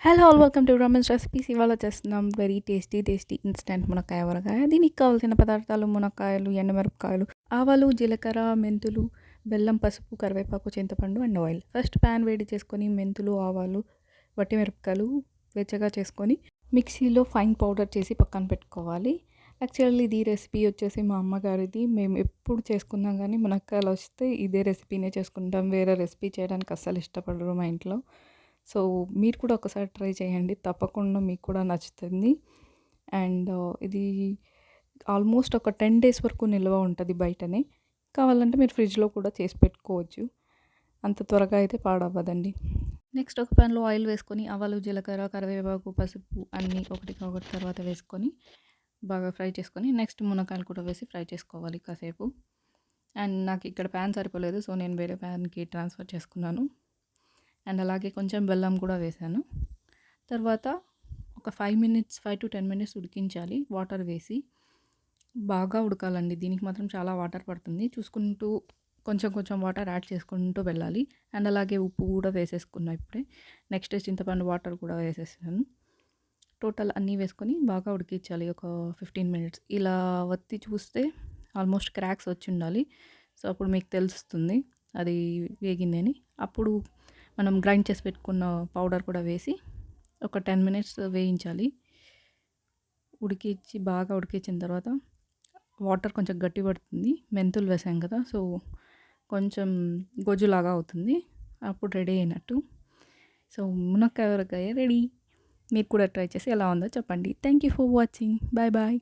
Hello all welcome to Raman's recipes. ఇవాళ చేస్తున్నాం very tasty instant మునక్కాయ ఊరగాయ. దీనికి కావాల్సిన పదార్థాలు మునక్కాయలు, ఎండుమిరపకాయలు, ఆవాలు, జీలకర్ర, మెంతులు, బెల్లం, పసుపు, కరివేపాకు, చింతపండు అండ్ ఆయిల్. ఫస్ట్ ప్యాన్ వేడి చేసుకొని మెంతులు, ఆవాలు, వట్టిమిరపకాయలు వెచ్చగా చేసుకొని మిక్సీలో ఫైన్ పౌడర్ చేసి పక్కన పెట్టుకోవాలి. యాక్చువల్లీ ఇది రెసిపీ వచ్చేసి మా అమ్మగారిది. మేము ఎప్పుడు చేసుకున్నాం కానీ మునక్కాయలు వస్తే ఇదే రెసిపీనే చేసుకుంటాం. వేరే రెసిపీ చేయడానికి అస్సలు ఇష్టపడరు మా ఇంట్లో. సో మీరు కూడా ఒకసారి ట్రై చేయండి, తప్పకుండా మీకు కూడా నచ్చుతుంది. అండ్ ఇది ఆల్మోస్ట్ ఒక 10 డేస్ వరకు నిల్వ ఉంటుంది బయటనే. కావాలంటే మీరు ఫ్రిడ్జ్లో కూడా చేసి పెట్టుకోవచ్చు, అంత త్వరగా అయితే పాడవ్వదండి. నెక్స్ట్ ఒక ప్యాన్లో ఆయిల్ వేసుకొని ఆవాలు, జీలకర్ర, కరివేపాకు, పసుపు అన్నీ ఒకటి తర్వాత వేసుకొని బాగా ఫ్రై చేసుకొని నెక్స్ట్ మునక్కాయలు కూడా వేసి ఫ్రై చేసుకోవాలి కాసేపు. అండ్ నాకు ఇక్కడ ప్యాన్ సరిపోలేదు, సో నేను వేరే ప్యాన్కి ట్రాన్స్ఫర్ చేసుకున్నాను. అండ్ అలాగే కొంచెం బెల్లం కూడా వేసాను. తర్వాత ఒక 5 to 10 మినిట్స్ ఉడికించాలి వాటర్ వేసి. బాగా ఉడకాలండి, దీనికి మాత్రం చాలా వాటర్ పడుతుంది. చూసుకుంటూ కొంచెం వాటర్ యాడ్ చేసుకుంటూ వెళ్ళాలి. అండ్ అలాగే ఉప్పు కూడా వేసేసుకున్నా ఇప్పుడే. నెక్స్ట్ చింతపండు వాటర్ కూడా వేసేసాను. టోటల్ అన్నీ వేసుకొని బాగా ఉడికించాలి ఒక 15 మినిట్స్. ఇలా వత్తి చూస్తే ఆల్మోస్ట్ క్రాక్స్ వచ్చి ఉండాలి. సో అప్పుడు మీకు తెలుస్తుంది అది వేగిందని. అప్పుడు మనం గ్రైండ్ చేసి పెట్టుకున్న పౌడర్ కూడా వేసి ఒక 10 మినిట్స్ వేయించాలి. బాగా ఉడికించిన తర్వాత వాటర్ కొంచెం గట్టి పడుతుంది, మెంతులు వేసాం కదా, సో కొంచెం గొజ్జులాగా అవుతుంది. అప్పుడు రెడీ అయినట్టు. సో మునక్కాయ ఊరగాయ రెడీ. మీరు కూడా ట్రై చేసి ఎలా ఉందో చెప్పండి. Thank you for watching. Bye bye.